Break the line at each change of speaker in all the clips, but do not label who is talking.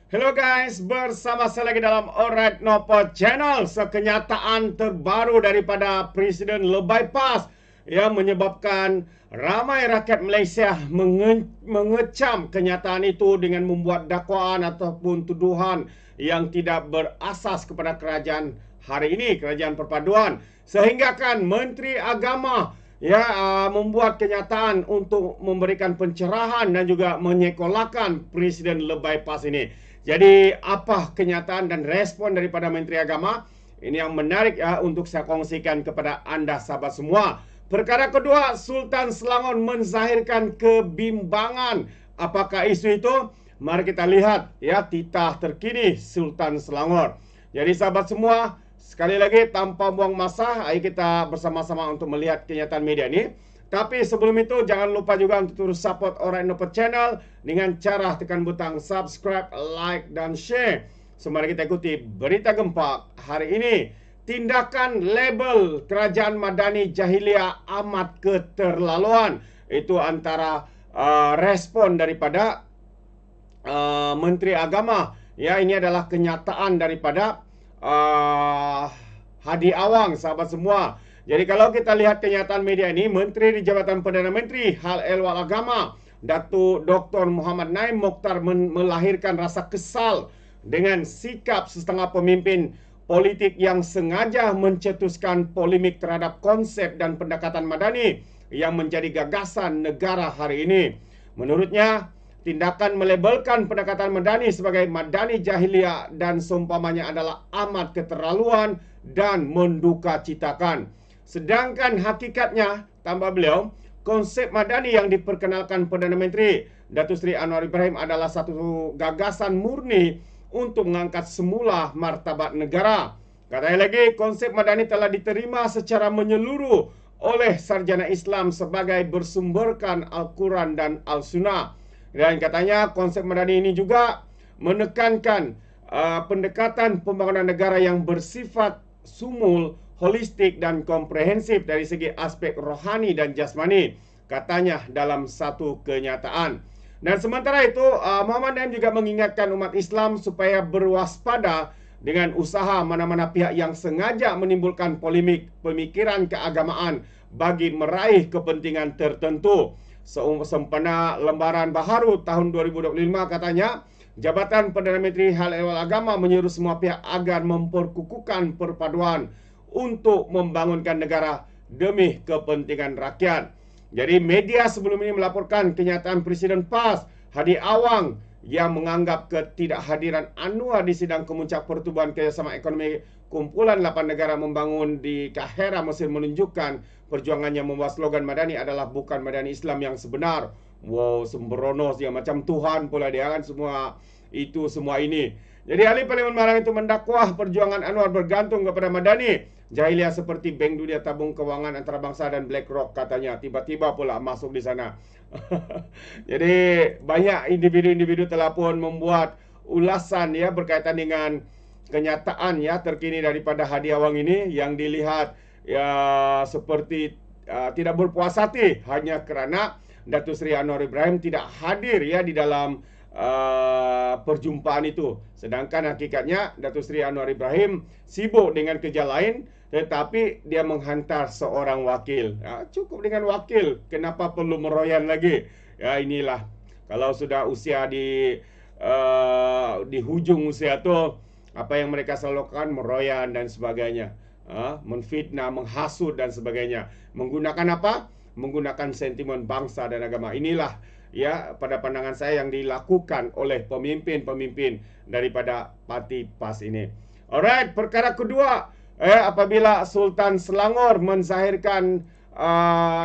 Hello guys, bersama saya lagi dalam Alright Nopo Channel. Kenyataan terbaru daripada Presiden Lebay PAS yang menyebabkan ramai rakyat Malaysia mengecam kenyataan itu dengan membuat dakwaan ataupun tuduhan yang tidak berasas kepada kerajaan hari ini, Kerajaan Perpaduan. Sehingga kan Menteri Agama membuat kenyataan untuk memberikan pencerahan dan juga menyekolahkan Presiden Lebay PAS ini. Jadi apa kenyataan dan respon daripada Menteri Agama? Ini yang menarik untuk saya kongsikan kepada anda sahabat semua. Perkara kedua, Sultan Selangor menzahirkan kebimbangan. Apakah isu itu? Mari kita lihat titah terkini Sultan Selangor. Jadi sahabat semua, sekali lagi tanpa buang masa, ayo kita bersama-sama untuk melihat kenyataan media ini. Tapi sebelum itu, jangan lupa juga untuk terus support Alright Nopo Channel dengan cara tekan butang subscribe, like, dan share. Mari kita ikuti berita gempak hari ini. Tindakan label Kerajaan Madani Jahiliah amat keterlaluan. Itu antara respon daripada Menteri Agama. Ini adalah kenyataan daripada Hadi Awang, sahabat semua. Jadi kalau kita lihat kenyataan media ini, Menteri di Jabatan Perdana Menteri Hal Ehwal Agama, Datuk Dr. Muhammad Naim Mokhtar melahirkan rasa kesal dengan sikap setengah pemimpin politik yang sengaja mencetuskan polemik terhadap konsep dan pendekatan Madani yang menjadi gagasan negara hari ini. Menurutnya, tindakan melabelkan pendekatan Madani sebagai Madani Jahiliah dan seumpamanya adalah amat keterlaluan dan mendukacitakan. Sedangkan hakikatnya, tambah beliau, konsep Madani yang diperkenalkan Perdana Menteri Datuk Seri Anwar Ibrahim adalah satu gagasan murni untuk mengangkat semula martabat negara. Katanya lagi, konsep Madani telah diterima secara menyeluruh oleh sarjana Islam sebagai bersumberkan Al-Quran dan Al-Sunnah. Dan katanya konsep Madani ini juga menekankan pendekatan pembangunan negara yang bersifat sumul, holistik dan komprehensif dari segi aspek rohani dan jasmani, katanya dalam satu kenyataan. Dan sementara itu, Muhammad Naim juga mengingatkan umat Islam supaya berwaspada dengan usaha mana-mana pihak yang sengaja menimbulkan polemik pemikiran keagamaan bagi meraih kepentingan tertentu. Sempena lembaran baharu tahun 2025 katanya, Jabatan Perdana Menteri Hal Ehwal Agama menyuruh semua pihak agar memperkukuhkan perpaduan untuk membangunkan negara demi kepentingan rakyat. Jadi media sebelum ini melaporkan kenyataan Presiden PAS Hadi Awang yang menganggap ketidakhadiran Anwar di sidang kemuncak pertubuhan kerjasama ekonomi kumpulan 8 negara membangun di Kahira, Mesir menunjukkan perjuangannya membawa slogan Madani adalah bukan Madani Islam yang sebenar. Wow, sembrono dia macam Tuhan pula dia kan, semua ini. Jadi ahli Parlimen Malang itu mendakwah perjuangan Anwar bergantung kepada Madani Jahiliah seperti Bank Dunia Tabung Kewangan Antarabangsa dan BlackRock, katanya. Tiba-tiba pula masuk di sana. Jadi banyak individu-individu telah pun membuat ulasan berkaitan dengan kenyataan terkini daripada Hadi Awang ini yang dilihat seperti tidak berpuas hati hanya kerana Datuk Seri Anwar Ibrahim tidak hadir di dalam perjumpaan itu. Sedangkan hakikatnya Datuk Seri Anwar Ibrahim sibuk dengan kerja lain, tetapi dia menghantar seorang wakil. Cukup dengan wakil, kenapa perlu meroyan lagi? Inilah kalau sudah usia di hujung usia tu, apa yang mereka selalu lakukan, meroyan dan sebagainya, menfitnah, menghasut dan sebagainya. Menggunakan apa? Menggunakan sentimen bangsa dan agama. Inilah pada pandangan saya yang dilakukan oleh pemimpin-pemimpin daripada parti PAS ini. Alright, perkara kedua, apabila Sultan Selangor menzahirkan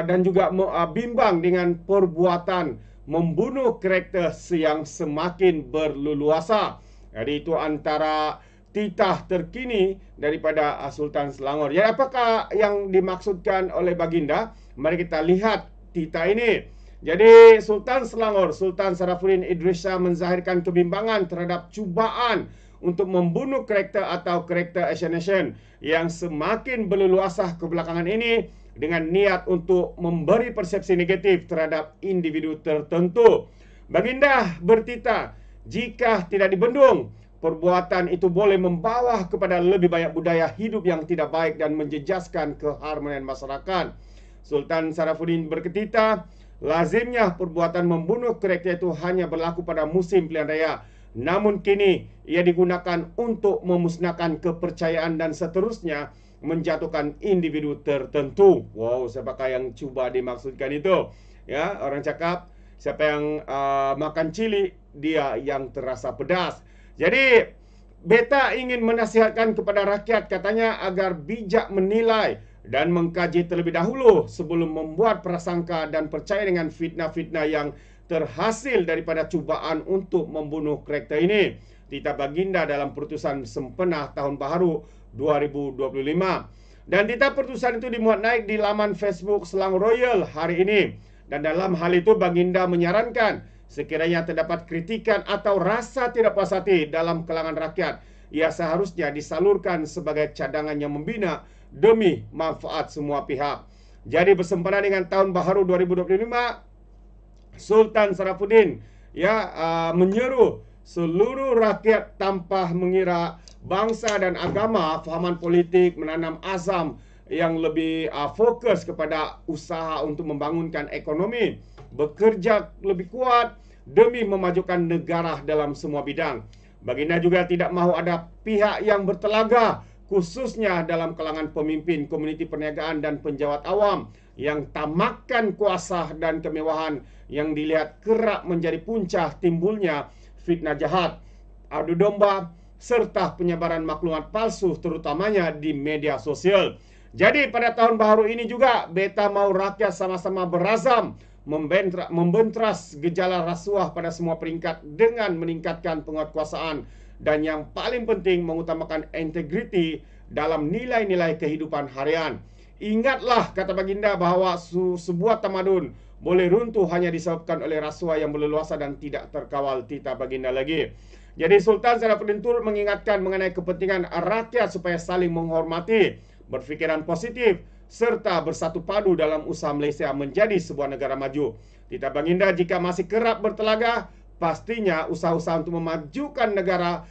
dan juga bimbang dengan perbuatan membunuh karakter yang semakin berleluasa. Jadi itu antara titah terkini daripada Sultan Selangor. Apakah yang dimaksudkan oleh Baginda? Mari kita lihat titah ini. Jadi Sultan Selangor, Sultan Sarafuddin Idris Shah menzahirkan kebimbangan terhadap cubaan untuk membunuh karakter atau karakter assassination yang semakin berleluasa kebelakangan ini dengan niat untuk memberi persepsi negatif terhadap individu tertentu. Baginda bertitah, Jika tidak dibendung, perbuatan itu boleh membawa kepada lebih banyak budaya hidup yang tidak baik dan menjejaskan keharmonian masyarakat. Sultan Sarafuddin berketita, lazimnya perbuatan membunuh kereta itu hanya berlaku pada musim pilihan raya. Namun kini ia digunakan untuk memusnahkan kepercayaan dan seterusnya menjatuhkan individu tertentu. Wow, siapakah yang cuba dimaksudkan itu? Ya, orang cakap siapa yang makan cili, dia yang terasa pedas. Jadi beta ingin menasihatkan kepada rakyat, katanya, agar bijak menilai dan mengkaji terlebih dahulu sebelum membuat prasangka dan percaya dengan fitnah-fitnah yang terhasil daripada cubaan untuk membunuh kereta ini. Tita Baginda dalam putusan sempena Tahun Baharu 2025. Dan tita putusan itu dimuat naik di laman Facebook Selangor Royal hari ini. Dan dalam hal itu Baginda menyarankan sekiranya terdapat kritikan atau rasa tidak puas hati dalam kalangan rakyat, ia seharusnya disalurkan sebagai cadangan yang membina demi manfaat semua pihak. Jadi bersempena dengan Tahun Baharu 2025, Sultan Sarafuddin menyeru seluruh rakyat tanpa mengira bangsa dan agama, fahaman politik, menanam azam yang lebih fokus kepada usaha untuk membangunkan ekonomi, bekerja lebih kuat demi memajukan negara dalam semua bidang. Baginda juga tidak mahu ada pihak yang bertelaga, khususnya dalam kalangan pemimpin komuniti perniagaan dan penjawat awam yang tamakkan kuasa dan kemewahan yang dilihat kerap menjadi punca timbulnya fitnah jahat, adu domba, serta penyebaran maklumat palsu terutamanya di media sosial. Jadi pada Tahun Baharu ini juga beta mau rakyat sama-sama berazam membentras gejala rasuah pada semua peringkat dengan meningkatkan penguatkuasaan dan yang paling penting mengutamakan integriti dalam nilai-nilai kehidupan harian. Ingatlah, kata Baginda, bahwa sebuah tamadun boleh runtuh hanya disebabkan oleh rasuah yang berleluasa dan tidak terkawal, tita Baginda lagi. Jadi Sultan Sarafuddin turut mengingatkan mengenai kepentingan rakyat supaya saling menghormati, berfikiran positif, serta bersatu padu dalam usaha Malaysia menjadi sebuah negara maju. Tita Baginda, jika masih kerap bertelaga, pastinya usaha-usaha untuk memajukan negara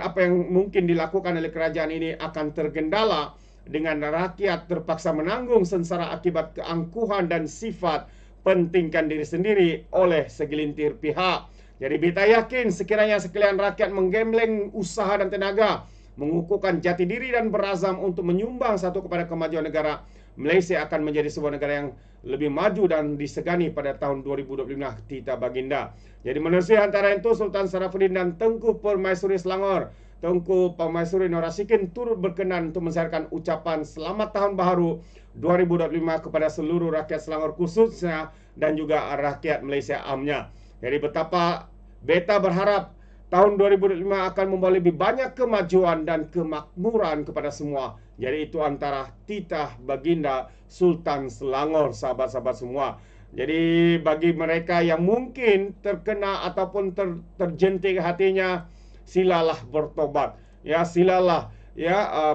apa yang mungkin dilakukan oleh kerajaan ini akan tergendala dengan rakyat terpaksa menanggung sengsara akibat keangkuhan dan sifat pentingkan diri sendiri oleh segelintir pihak. Jadi beta yakin sekiranya sekalian rakyat menggembleng usaha dan tenaga, mengukuhkan jati diri dan berazam untuk menyumbang satu kepada kemajuan negara, Malaysia akan menjadi sebuah negara yang lebih maju dan disegani pada tahun 2025, tita Baginda. Jadi menerusi antara itu, Sultan Sarafuddin dan Tengku Permaisuri Selangor, Tengku Permaisuri Norasikin turut berkenan untuk mensiarkan ucapan Selamat Tahun Baharu 2025 kepada seluruh rakyat Selangor khususnya dan juga rakyat Malaysia amnya. Jadi betapa beta berharap tahun 2025 akan membawa lebih banyak kemajuan dan kemakmuran kepada semua. Jadi itu antara titah Baginda Sultan Selangor, sahabat-sahabat semua. Jadi bagi mereka yang mungkin terkena ataupun terjentik hatinya, silalah bertobat. Ya, silalah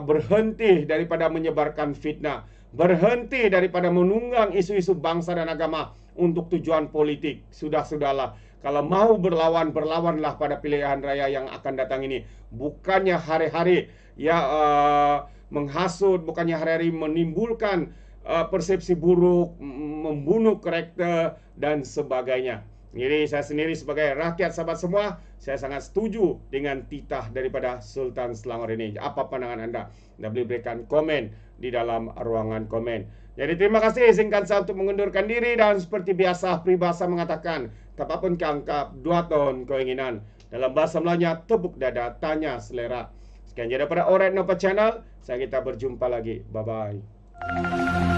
berhenti daripada menyebarkan fitnah. Berhenti daripada menunggang isu-isu bangsa dan agama untuk tujuan politik. Sudahlah. Kalau mau berlawan, berlawanlah pada pilihan raya yang akan datang ini. Bukannya hari-hari menghasut, bukannya hari-hari menimbulkan persepsi buruk, membunuh karakter dan sebagainya. Jadi saya sendiri sebagai rakyat sahabat semua, saya sangat setuju dengan titah daripada Sultan Selangor ini. Apa pandangan anda? Anda boleh berikan komen di dalam ruangan komen. Jadi terima kasih, izinkan saya untuk mengundurkan diri dan seperti biasa peribahasa mengatakan, apapun keangkap, 2 tahun keinginan. Dalam bahasa Melayunya, tepuk dada, tanya selera. Sekian daripada Alright Nova Channel. Saya kita berjumpa lagi. Bye-bye.